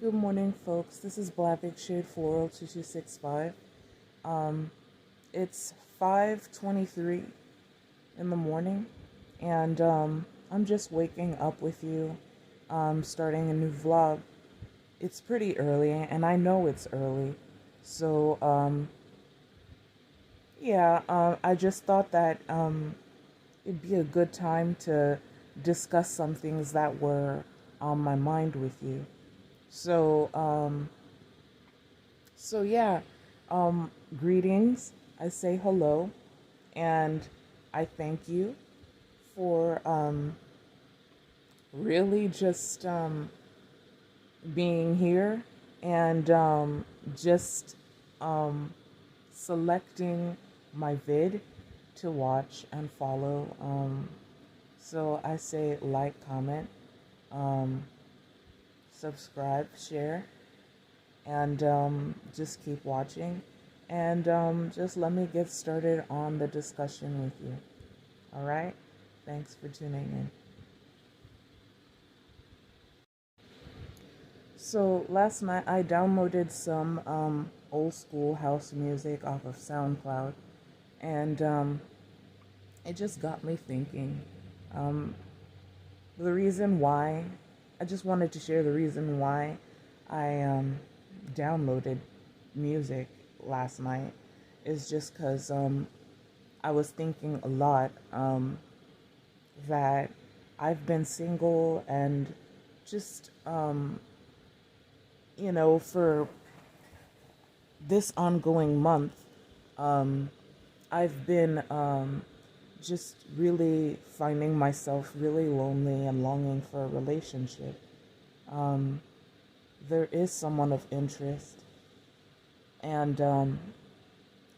Good morning, folks. This is Black Big Shade Floral 2265. Um, it's 5:23 in the morning, and I'm just waking up with you, starting a new vlog. It's pretty early, and I know it's early, so yeah. I just thought that it'd be a good time to discuss some things that were on my mind with you. So, So yeah, greetings. I say hello, and I thank you for really just being here and just um, selecting my vid to watch and follow. So I say like, comment, um, subscribe, share, and just keep watching. And just let me get started on the discussion with you. All right? Thanks for tuning in. So, last night I downloaded some old school house music off of SoundCloud, and it just got me thinking. Um, the reason why, I just wanted to share the reason why I downloaded music last night is just because I was thinking a lot that I've been single and just, for this ongoing month, um, I've been just really finding myself really lonely and longing for a relationship. Um, there is someone of interest, and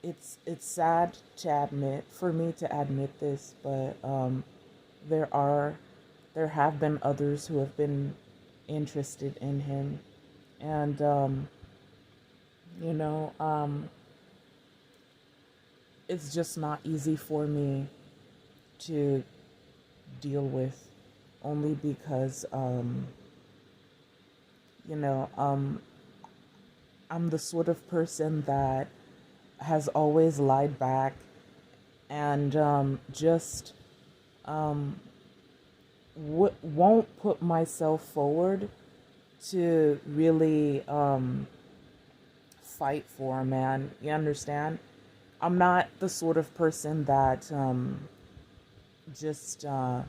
it's sad to admit, for me to admit this, but there are there have been others who have been interested in him, and you know um it's just not easy for me to deal with, only because you know um I'm the sort of person that has always lied back and just um won't put myself forward to really fight for a man. You understand? I'm not the sort of person that just will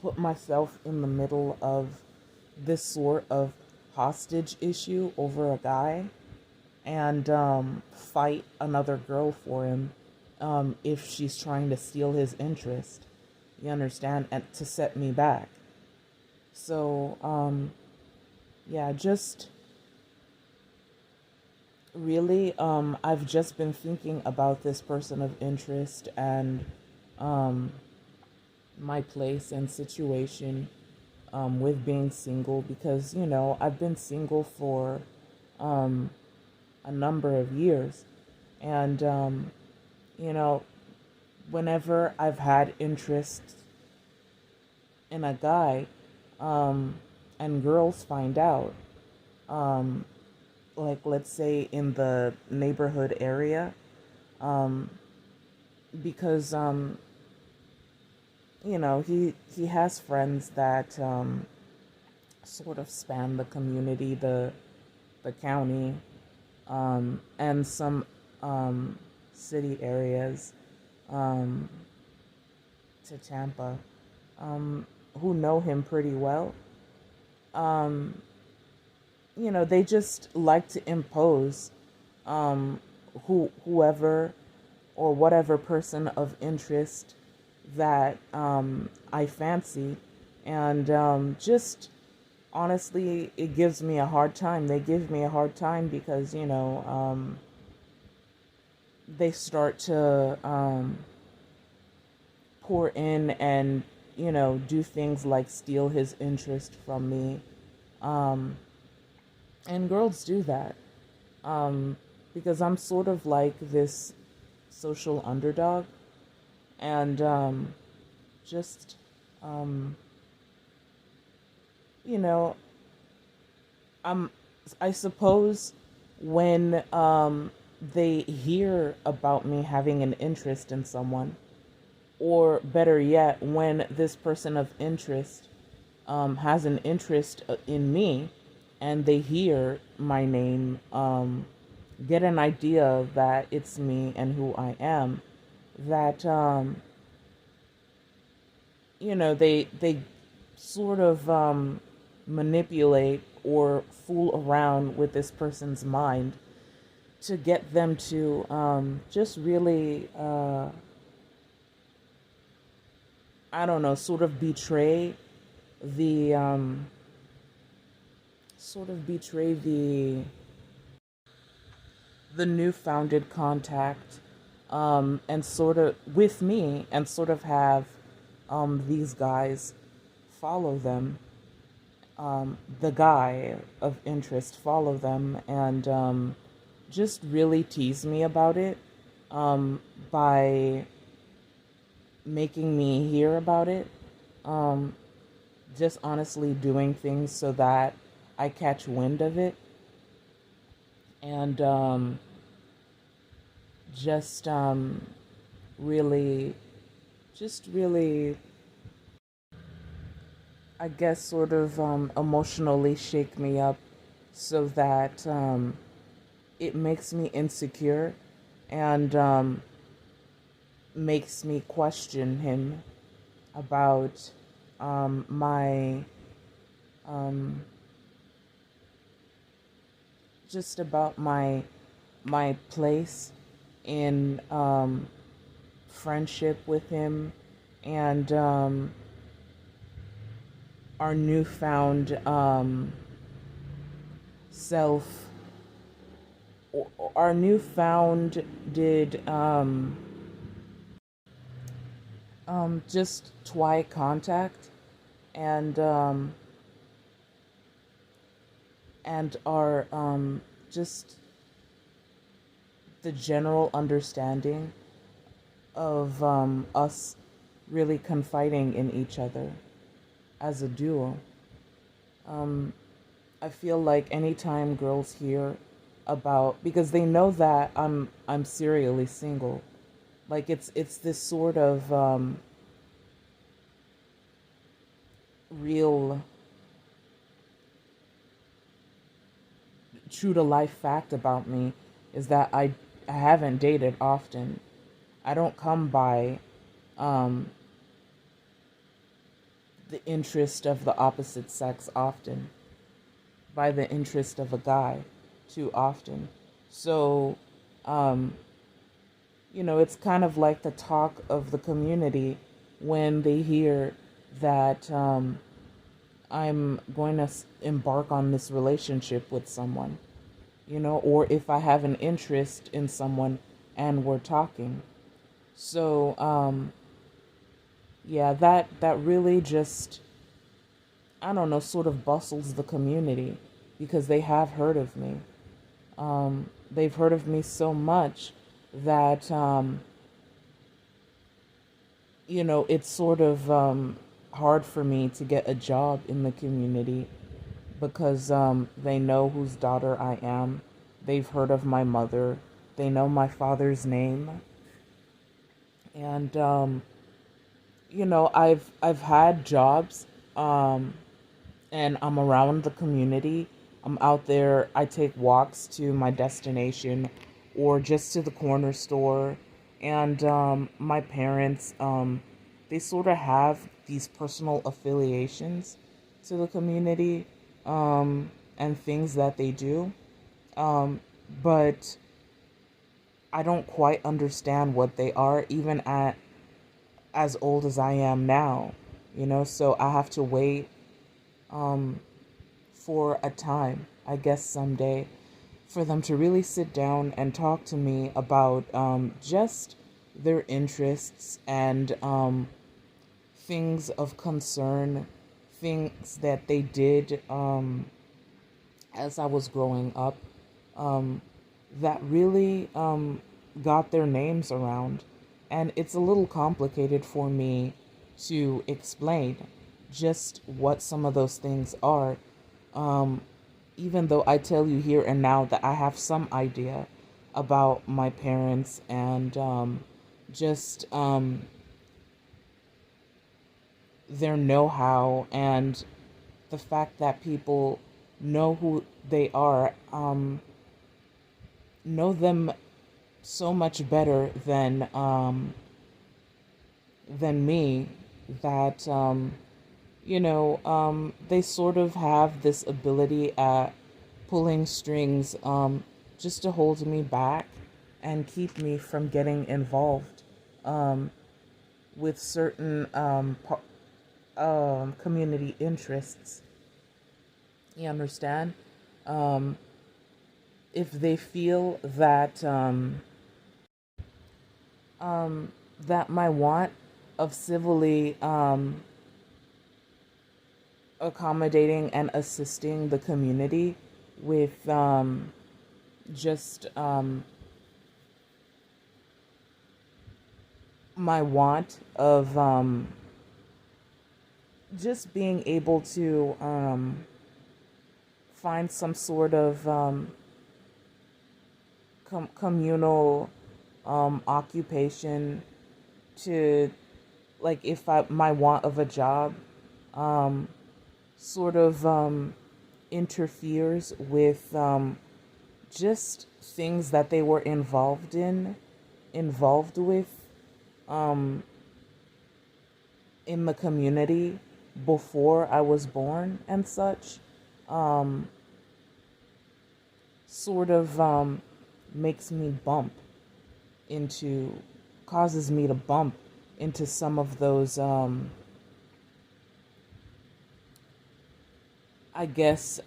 put myself in the middle of this sort of hostage issue over a guy and fight another girl for him if she's trying to steal his interest. You understand? And to set me back. So, yeah, just really, I've just been thinking about this person of interest and um, my place and situation with being single because, I've been single for um, a number of years. And, you know, whenever I've had interest in a guy um, and girls find out, um, like let's say in the neighborhood area, um, because he has friends that sort of span the community, the county, and some city areas um, to Tampa, who know him pretty well. Um, they just like to impose whoever or whatever person of interest that I fancy, and just honestly, it gives me a hard time. They give me a hard time because they start to pour in and do things like steal his interest from me, and girls do that because I'm sort of like this social underdog, and just um, you know um I suppose when they hear about me having an interest in someone, or better yet, when this person of interest has an interest in me, and they hear my name, get an idea that it's me and who I am, that they sort of manipulate or fool around with this person's mind to get them to just really I don't know, sort of the betray the new founded contact, and sort of with me, and sort of have these guys follow them, the guy of interest follow them, and just really tease me about it, by making me hear about it, um, just honestly doing things so that I catch wind of it, and just really, just really, I guess, sort of emotionally shake me up so that it makes me insecure, and makes me question him about my um, just about my place in friendship with him, and our newfound self, our newfound did just twi contact, and our just the general understanding of us really confiding in each other as a duo. Um, I feel like anytime girls hear about, because they know that I'm serially single, like it's this sort of real true to life fact about me, is that I haven't dated often. I don't come by um the interest of the opposite sex often, by the interest of a guy too often. So, um, it's kind of like the talk of the community when they hear that I'm going to embark on this relationship with someone, or if I have an interest in someone and we're talking. So, yeah, that really just, I don't know, sort of bustles the community, because they have heard of me. They've heard of me so much that, it's sort of hard for me to get a job in the community, because they know whose daughter I am. They've heard of my mother. They know my father's name. And, I've had jobs, and I'm around the community. I'm out there. I take walks to my destination, or just to the corner store. And my parents, they sort of have these personal affiliations to the community, and things that they do. But I don't quite understand what they are, even at as old as I am now, so I have to wait um, for a time, I guess someday, for them to really sit down and talk to me about just their interests, and things of concern, things that they did as I was growing up, um, that really got their names around. And it's a little complicated for me to explain just what some of those things are. Um, even though I tell you here and now that I have some idea about my parents and just their know-how and the fact that people know who they are, know them so much better than me, that they sort of have this ability at pulling strings, just to hold me back and keep me from getting involved um, with certain community interests. You understand? Um, if they feel that my want of civilly accommodating and assisting the community with just my want of just being able to find some sort of communal occupation to, like, if my want of a job um, sort of interferes with just things that they were involved with um, in the community before I was born and such, um, sort of makes me into, causes me to bump into some of those, I guess,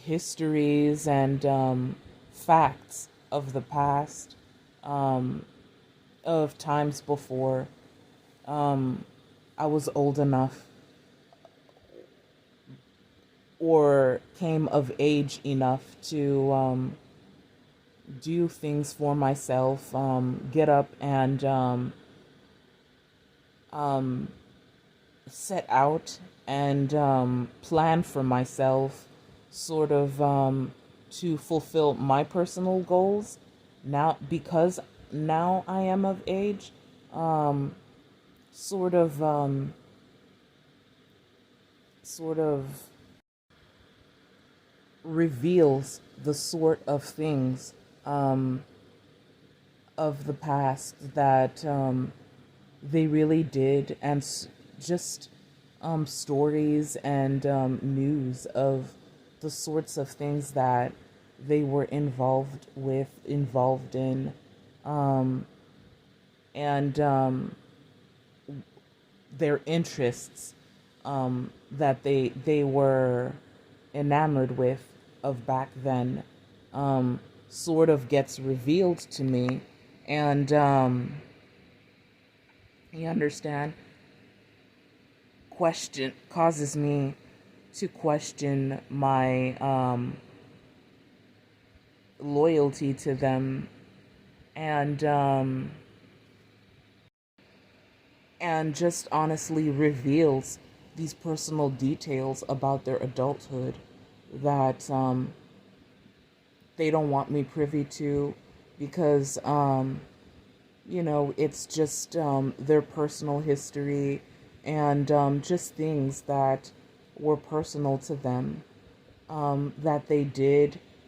histories and facts of the past, of times before I was old enough or came of age enough to do things for myself, get up and um, set out and plan for myself, sort of to fulfill my personal goals. Now, because now I am of age, um, sort of, sort of reveals the sort of things um, of the past that they really did, and just stories and news of the sorts of things that they were involved in, um, and their interests that they were enamored with of back then, sort of gets revealed to me, and you understand, question causes me to question my loyalty to them, and just honestly reveals these personal details about their adulthood that they don't want me privy to, because it's just their personal history, and just things that were personal to them, that they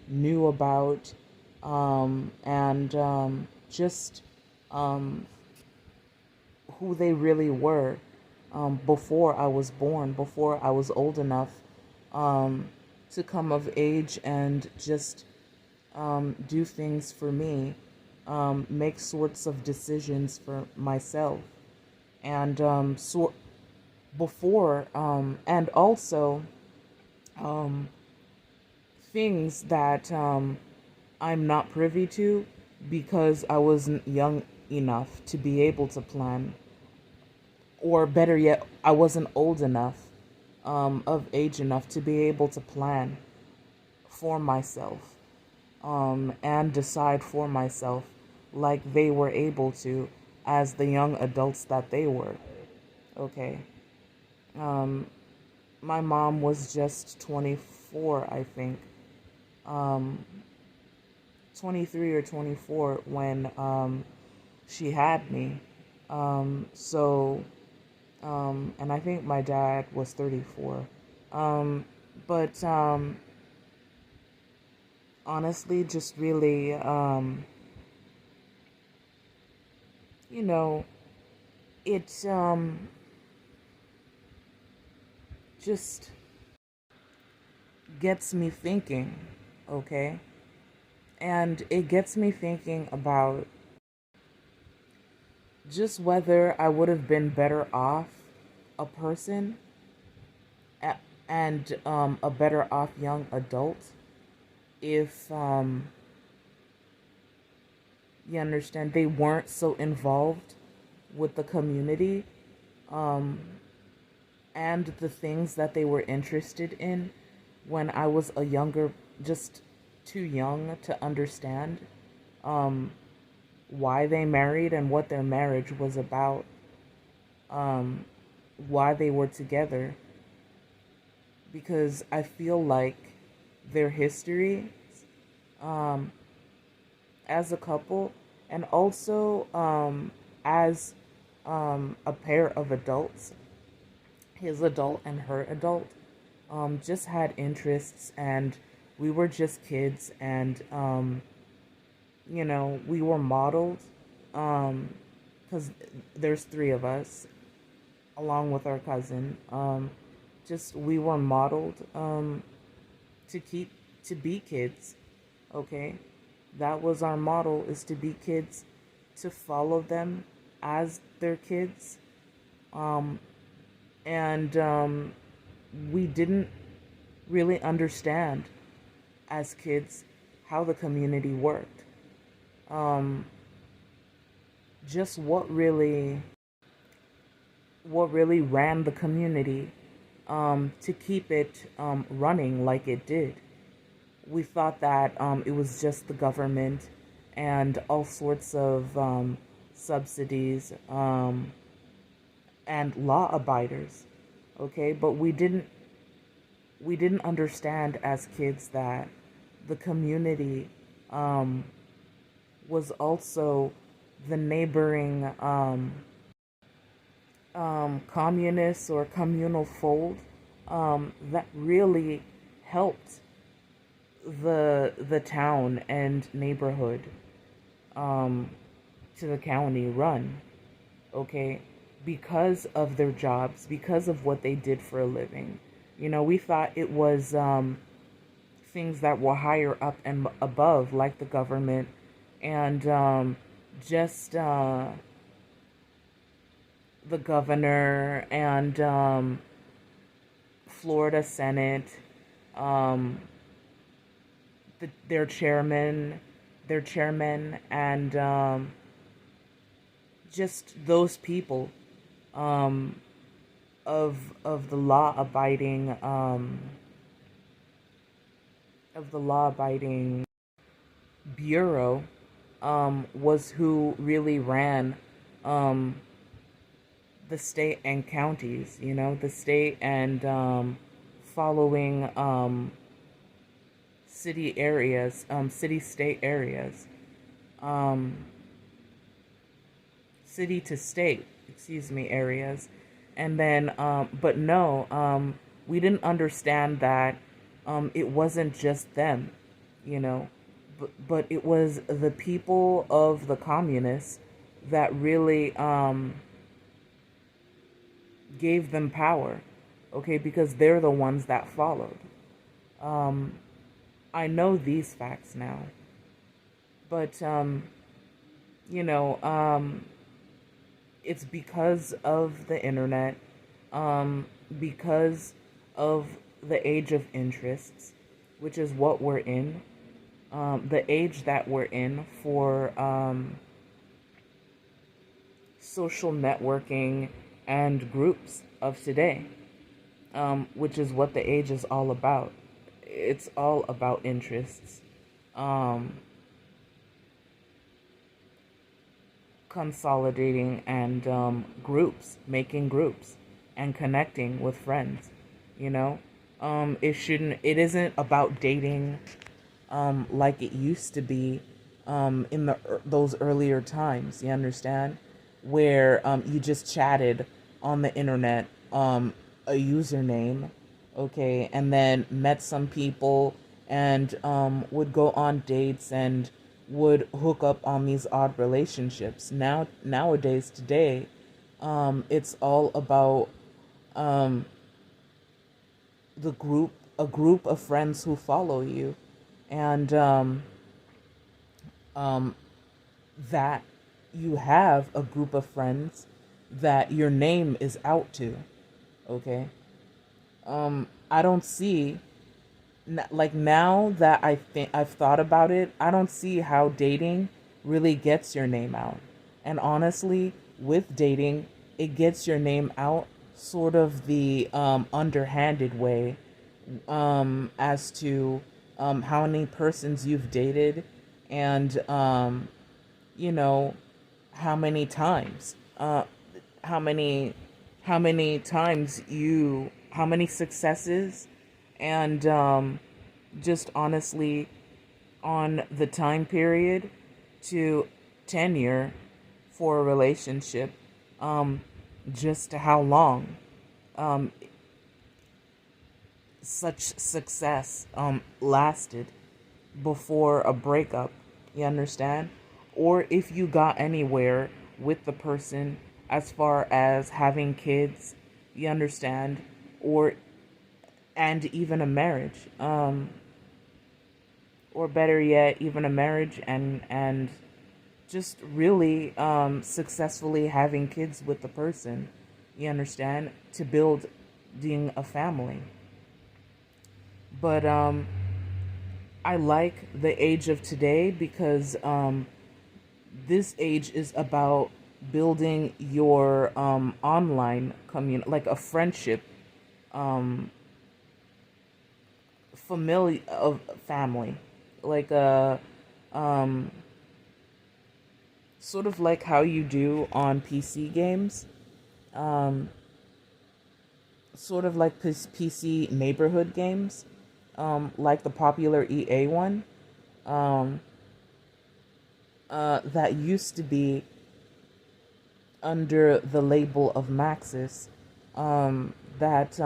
knew about, and just who they really were, before I was born, before I was old enough to come of age and just do things for me, make sorts of decisions for myself, and before, and also um, things that I'm not privy to because I wasn't young enough to be able to plan, or better yet, I wasn't old enough, of age enough to be able to plan for myself, and decide for myself like they were able to as the young adults that they were. Okay. Um, my mom was just 24, I think, um, 23 or 24 when she had me. So, and I think my dad was 34. Um, but honestly, just really, you know, it just gets me thinking, okay? And it gets me thinking about just whether I would have been better off a person and a better off young adult if you understand they weren't so involved with the community um, and the things that they were interested in when I was a younger, just too young to understand um, why they married and what their marriage was about, um, why they were together. Because I feel like their history um, as a couple and also as a pair of adults, his adult and her adult, just had interests, and we were just kids, and we were modeled because there's three of us along with our cousin. Just we were modeled to keep to be kids. Okay, that was our model, is to be kids, to follow them as their kids. And we didn't really understand as kids how the community worked. Um, just what really ran the community to keep it running like it did. We thought that it was just the government and all sorts of subsidies and law abiders, okay? But we didn't understand as kids that the community was also the neighboring communists or communal fold that really helped the town and neighborhood to the county run, okay, because of their jobs, because of what they did for a living. We thought it was things that were higher up and above, like the government and just the governor and Florida Senate, um, their chairman, and just those people um, of the law abiding bureau was who really ran um, the state and counties. The state and following city areas, city-state areas, um, city to state, excuse me, areas. And then, but no, we didn't understand that it wasn't just them, you know, but it was the people of the communists that really gave them power, okay, because they're the ones that followed. I know these facts now, but you know, it's because of the internet, because of the age of interests, which is what we're in, the age that we're in for social networking and groups of today, which is what the age is all about. It's all about interests. Consolidating and groups, making groups, and connecting with friends. you know. It isn't about dating like it used to be in those earlier times. You understand, where you just chatted on the internet, a username, okay, and then met some people and would go on dates and would hook up on these odd relationships. Nowadays, today, it's all about um, a group of friends who follow you, and um, that you have a group of friends that your name is out to. Okay. I don't see, like, now that I think I've thought about it, I don't see how dating really gets your name out. And honestly, with dating, it gets your name out sort of the underhanded way, as to how many persons you've dated, and you know how many times, how many how many successes, and just honestly, on the time period to tenure for a relationship, um just how long um such success lasted before a breakup. You understand? Or if you got anywhere with the person as far as having kids. You understand? Or and even a marriage, or better yet, even a marriage, and just really successfully having kids with the person. You understand? To building a family. But I like the age of today because this age is about building your online community, like a friendship, um, family, like a um, sort of like how you do on PC games, um, sort of like PC neighborhood games, like the popular EA one, um, that used to be under the label of Maxis. That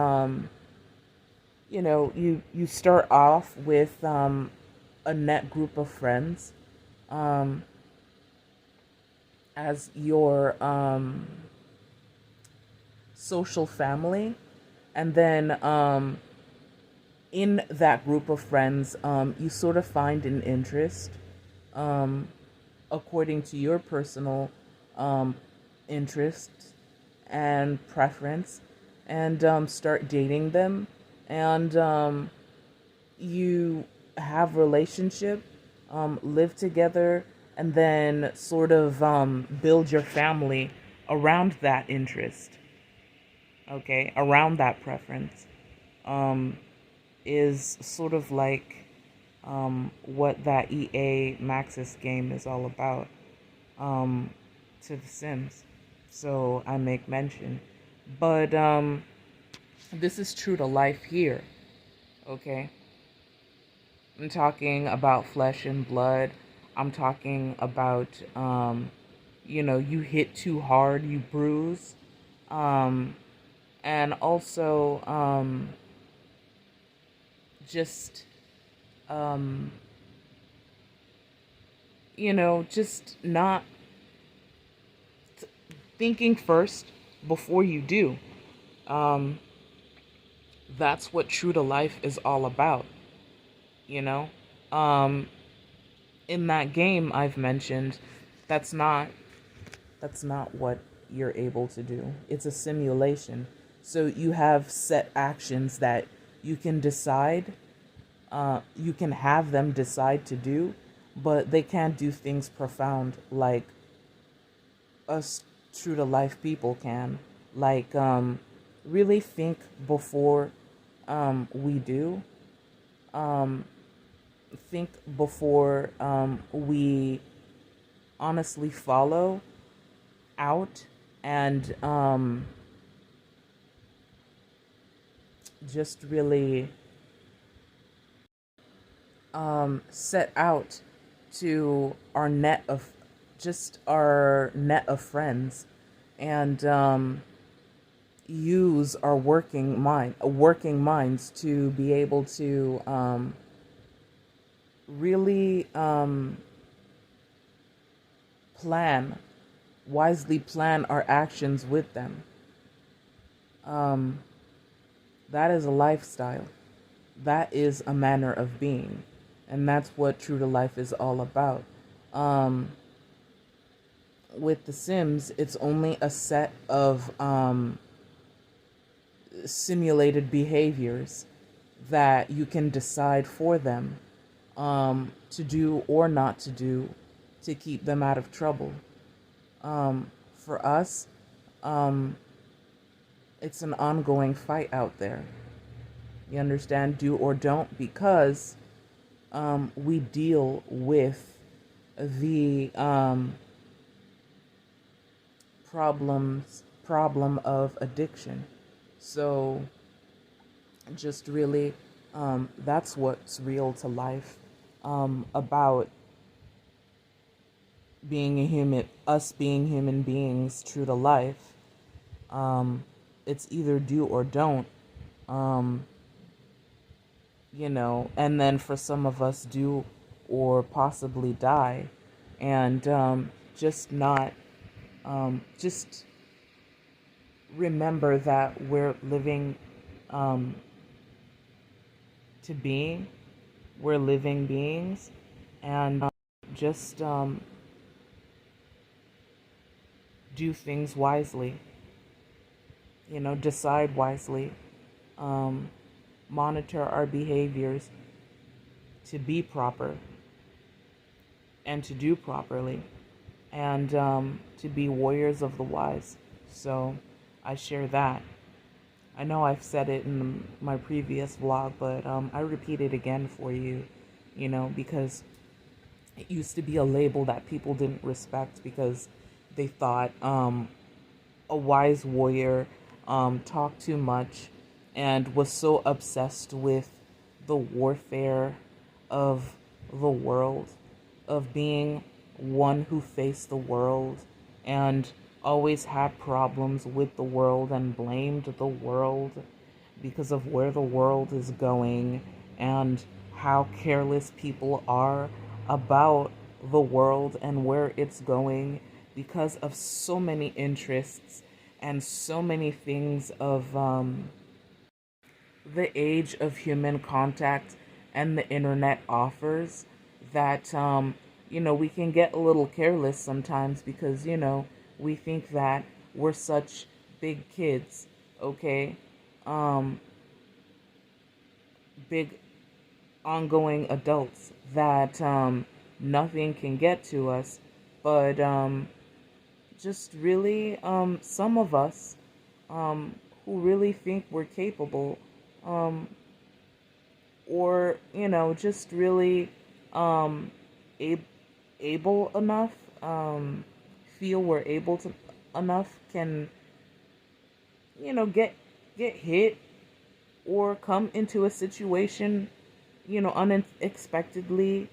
you start off with a net group of friends, um, as your social family, and then in that group of friends, you sort of find an interest, um, according to your personal um, interest and preference, and start dating them, and you have relationship, live together, and then sort of build your family around that interest, okay, around that preference, um, is sort of like what that EA Maxis game is all about, um, to The Sims. So I make mention. But this is true to life here, okay? I'm talking about flesh and blood. I'm talking about, you hit too hard, you bruise. Um, and also, just, um, just not thinking first before you do. Um, that's what true to life is all about, you know? Um, in that game I've mentioned, that's not that's not what you're able to do. It's a simulation. So you have set actions that you can decide, you can have them decide to do, but they can't do things profound like us true to life people can. Like, really think before we do. Um, think before we honestly follow out, and just really set out to our net of friends, and use our working minds to be able to really plan wisely plan our actions with them. Um, that is a lifestyle. That is a manner of being, and that's what true to life is all about. Um, with The Sims, it's only a set of simulated behaviors that you can decide for them to do or not to do to keep them out of trouble. For us, um, it's an ongoing fight out there. You understand? Do or don't, because we deal with the problem of addiction. So just really, that's what's real to life about being a human, us being human beings true to life. It's either do or don't, um, and then for some of us, do or possibly die, and just not, just remember that we're living um, to being, we're living beings, and just do things wisely, decide wisely, um, monitor our behaviors to be proper and to do properly, and to be warriors of the wise. So I share that. I know I've said it in my previous vlog, but I repeat it again for you, because it used to be a label that people didn't respect because they thought a wise warrior talked too much and was so obsessed with the warfare of the world, of being one who faced the world and always had problems with the world and blamed the world because of where the world is going and how careless people are about the world and where it's going because of so many interests and so many things of the age of human contact and the internet offers, that we can get a little careless sometimes because we think that we're such big kids, okay, um big ongoing adults that nothing can get to us. But just really, some of us who really think we're capable, um, or just really um, ab- able enough, feel we're able to enough, can get hit or come into a situation unexpectedly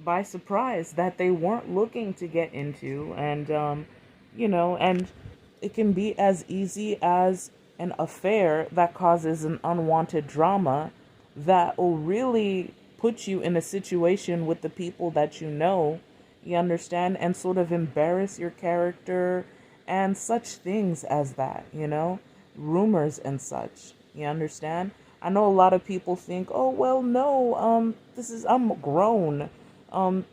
by surprise that they weren't looking to get into. And and it can be as easy as an affair that causes an unwanted drama that will really put you in a situation with the people that you understand, and sort of embarrass your character and such things as that, rumors and such, you understand. I know a lot of people think, oh well, no, I'm grown,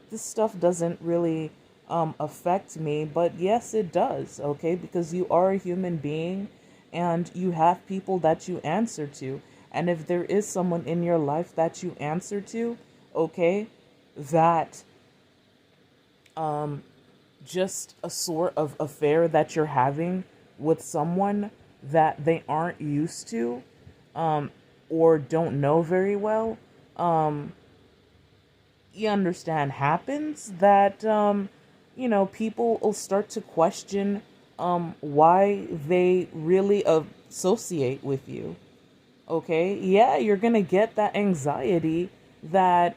this stuff doesn't really affect me. But yes, it does, okay? Because you are a human being and you have people that you answer to. And if there is someone in your life that you answer to, okay, that just a sort of affair that you're having with someone that they aren't used to, or don't know very well, you understand, happens, that people will start to question why they really associate with you. Okay, yeah, you're gonna get that anxiety that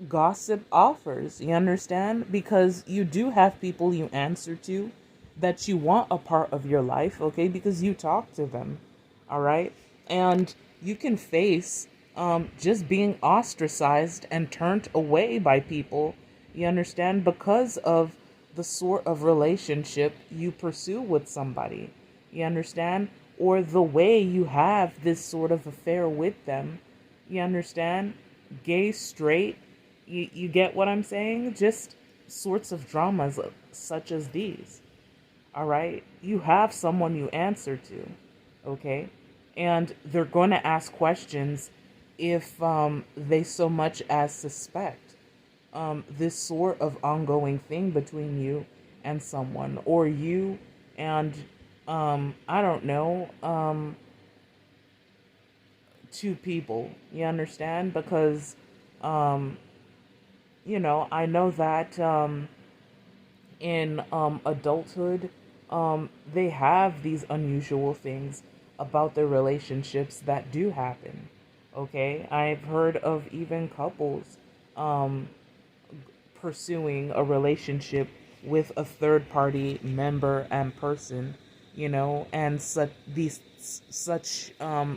gossip offers. You understand? Because you do have people you answer to that you want a part of your life, okay? Because you talk to them, all right? And you can face just being ostracized and turned away by people, you understand? Because of the sort of relationship you pursue with somebody, you understand? Or the way you have this sort of affair with them, you understand? Gay, straight, you get what I'm saying? Just sorts of dramas such as these. All right? You have someone you answer to, okay? And they're going to ask questions if they so much as suspect this sort of ongoing thing between you and someone, or you and, I don't know, two people. You understand? Because, um, I know that in adulthood, they have these unusual things about their relationships that do happen. Okay, I've heard of even couples um, pursuing a relationship with a third party member and person, and such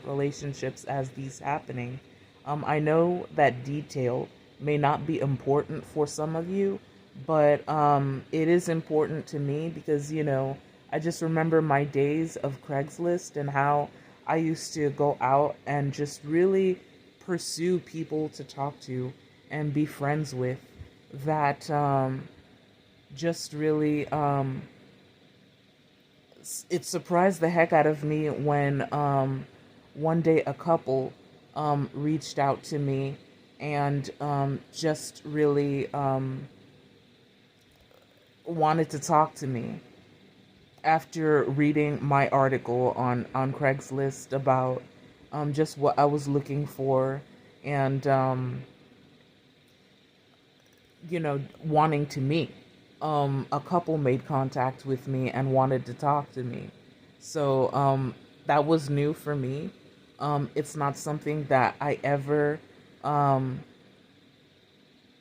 relationships as these happening. I know that detail may not be important for some of you, but it is important to me because I just remember my days of Craigslist and how I used to go out and just really pursue people to talk to and be friends with that just really it surprised the heck out of me when one day a couple reached out to me and just really wanted to talk to me after reading my article on Craigslist about just what I was looking for and wanting to meet. A couple made contact with me and wanted to talk to me. So that was new for me. It's not something that I ever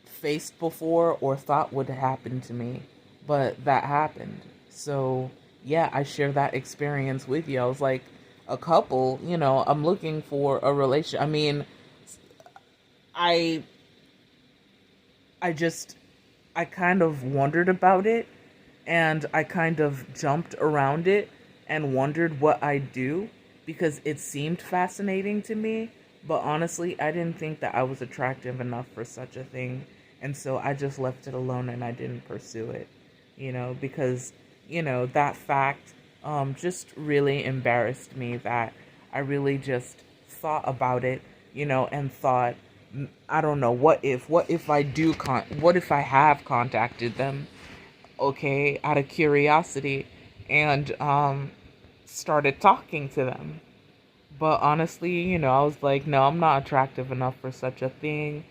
faced before or thought would happen to me, but that happened. So yeah, I share that experience with you. I was like, a couple, I'm looking for a relation. I mean, I I just I kind of wondered about it and I kind of jumped around it and wondered what I'd do because it seemed fascinating to me. But honestly, I didn't think that I was attractive enough for such a thing. And so I just left it alone and I didn't pursue it, because, that fact just really embarrassed me that I really just thought about it, and thought, I don't know, what if I have contacted them, okay, out of curiosity and started talking to them. But honestly, I was like, no, I'm not attractive enough for such a thing.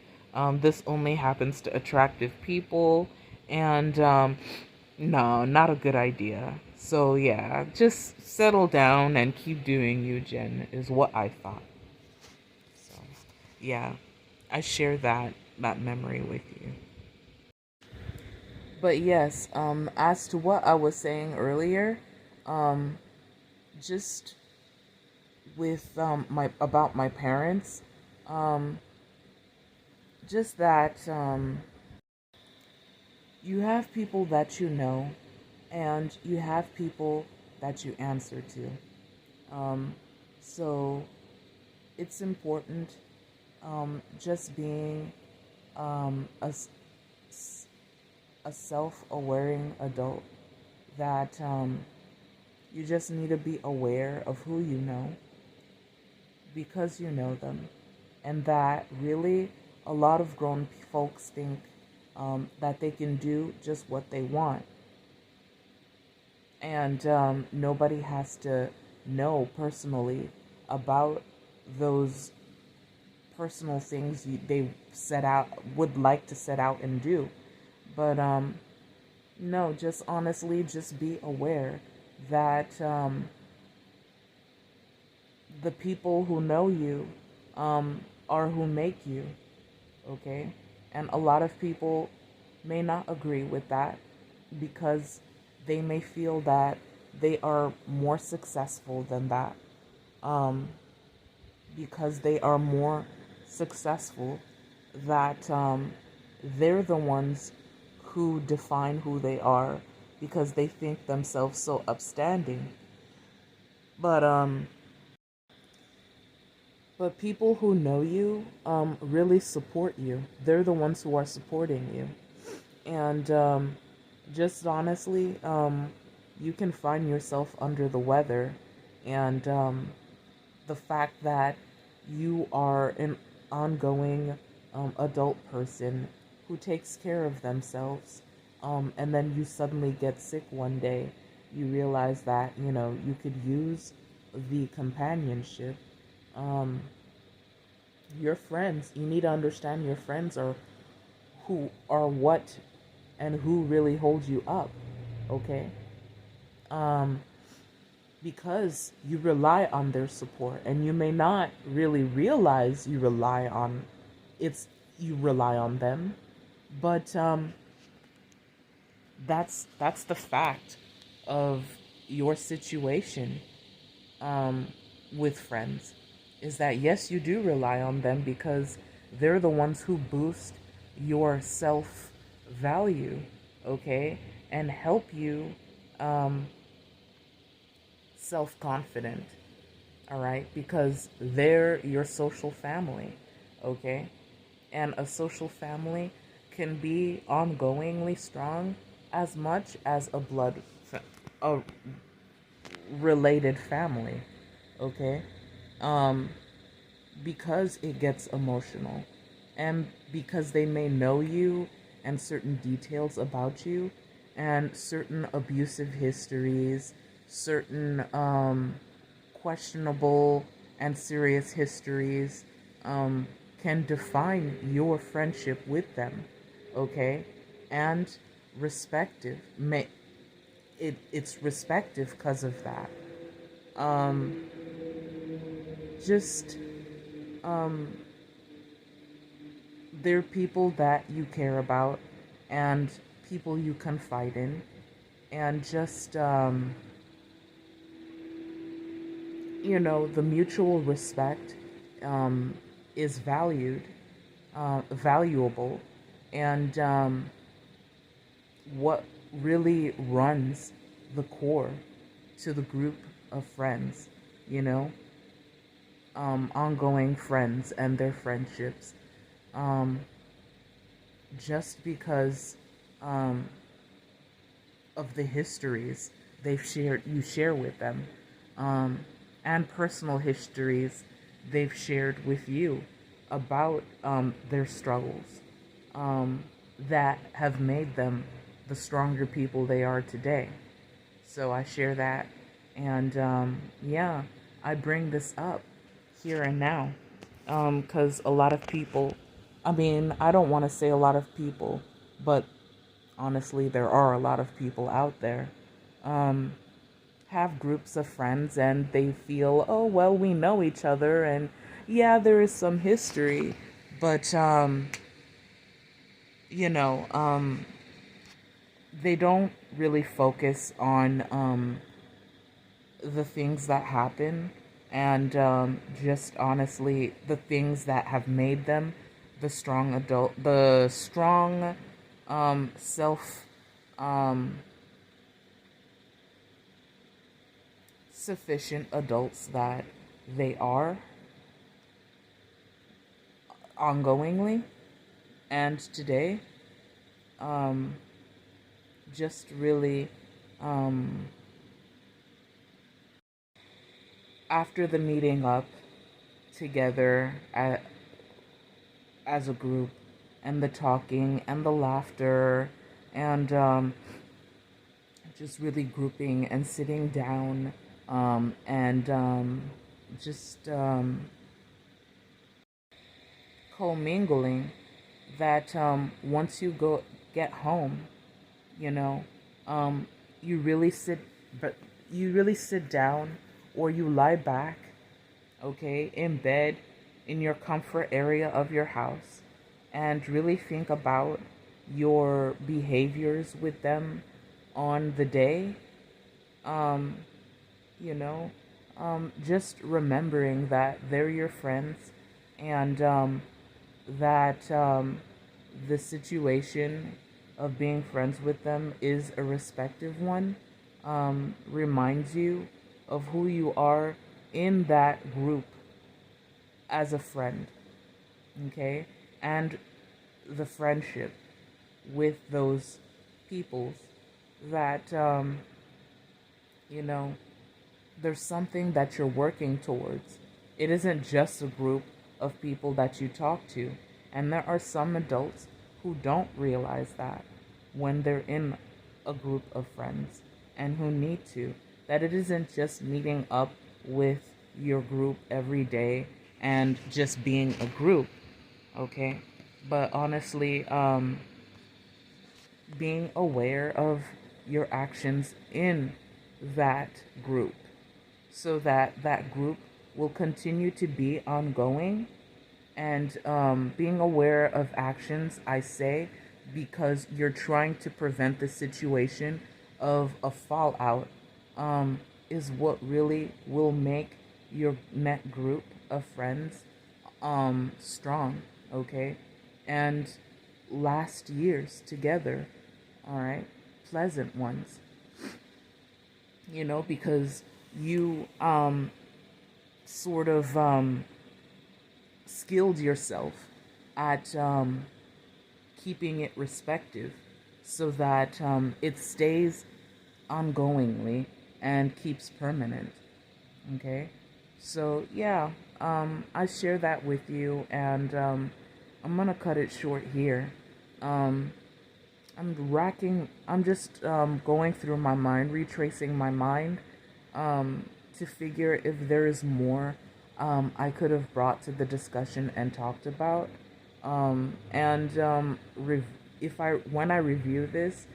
This only happens to attractive people. And no, not a good idea. So yeah, just settle down and keep doing you, Jen, is what I thought. So yeah, I share that memory with you. But yes, as to what I was saying earlier, um, just with my about my parents, um, just that you have people that you know, and you have people that you answer to. Um, so it's important just being um, a, a self-aware adult that you just need to be aware of who you know because you know them. And that really a lot of grown folks think that they can do just what they want. And nobody has to know personally about those personal things they set out, would like to set out and do. But no, just honestly, just be aware that the people who know you are who make you, okay? And a lot of people may not agree with that because they may feel that they are more successful than that. Um, because they are more successful, that they're the ones who define who they are because they think themselves so upstanding. But people who know you really support you. They're the ones who are supporting you. And just honestly, you can find yourself under the weather. And the fact that you are an ongoing adult person who takes care of themselves, and then you suddenly get sick one day, you realize that, you could use the companionship. Um, your friends, you need to understand your friends are who are what and who really holds you up, okay? Um, because you rely on their support, and you may not really realize it's you rely on them, but that's the fact of your situation with friends, is that yes, you do rely on them because they're the ones who boost your self value, okay, and help you self confident. All right, because they're your social family, okay? And a social family can be ongoingly strong as much as a related family, okay? Um, because it gets emotional, and because they may know you and certain details about you and certain abusive histories, certain questionable and serious histories um, can define your friendship with them, okay? And respective may it's respective because of that. Um, just um, they're people that you care about and people you confide in, and just the mutual respect is valuable, and what really runs the core to the group of friends, you know, ongoing friends and their friendships. Um, just because um, of the histories you share with them, and personal histories they've shared with you about their struggles, that have made them the stronger people they are today. So I share that, and yeah, I bring this up here and now, because a lot of people, I mean, I don't want to say a lot of people, but honestly, there are a lot of people out there, um, have groups of friends and they feel, oh, well, we know each other, and yeah, there is some history, but, you know, they don't really focus on the things that happen, and just honestly the things that have made them the strong self um, sufficient adults that they are ongoingly and today. um, just really um, after the meeting up together as a group, and the talking and the laughter, and just really grouping and sitting down, and just commingling, that once you get home, you know, um, you really sit, but you really sit down, or you lie back okay, in bed, in your comfort area of your house, and really think about your behaviors with them on the day. Um, you know, just remembering that they're your friends, and that the situation of being friends with them is a respective one, reminds you of who you are in that group as a friend, okay? And the friendship with those peoples that, you know, there's something that you're working towards. It isn't just a group of people that you talk to. And there are some adults who don't realize that when they're in a group of friends and who need to. That it isn't just meeting up with your group every day and just being a group, okay? But honestly, being aware of your actions in that group so that that group will continue to be ongoing, and being aware of actions, I say, because you're trying to prevent the situation of a fallout, is what really will make your net group of friends strong, okay? And last years together, all right? Pleasant ones, because you sort of skilled yourself at keeping it respective so that it stays ongoingly and keeps permanent. Okay? So, yeah, I share that with you, and I'm gonna cut it short here. Um, I'm just going through my mind, retracing my mind, to figure if there is more I could have brought to the discussion and talked about. And if when I review this,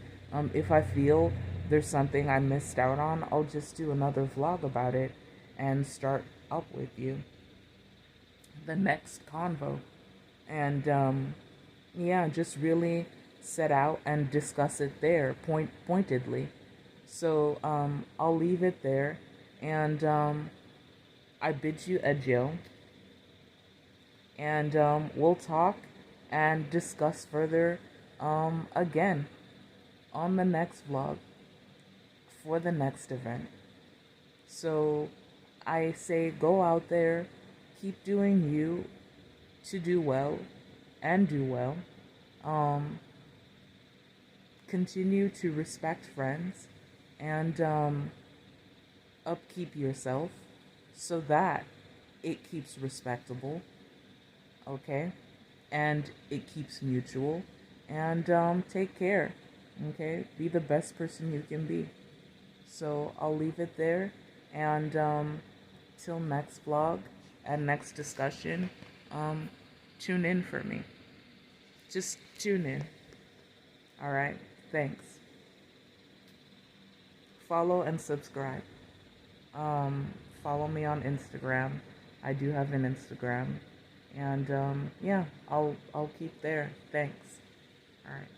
if I feel there's something I missed out on, I'll just do another vlog about it and start up with you the next convo. And yeah, just really set out and discuss it there pointedly. So I'll leave it there, and I bid you adieu, and we'll talk and discuss further again on the next vlog for the next event. So I say go out there, keep doing you to do well and do well. Continue to respect friends and upkeep yourself so that it keeps respectable, okay? And it keeps mutual. And take care, okay? Be the best person you can be. So I'll leave it there. And till next vlog and next discussion, tune in for me. Just tune in. All right? Thanks. Follow and subscribe. Follow me on Instagram. I do have an Instagram. And yeah, I'll keep there. Thanks. All right.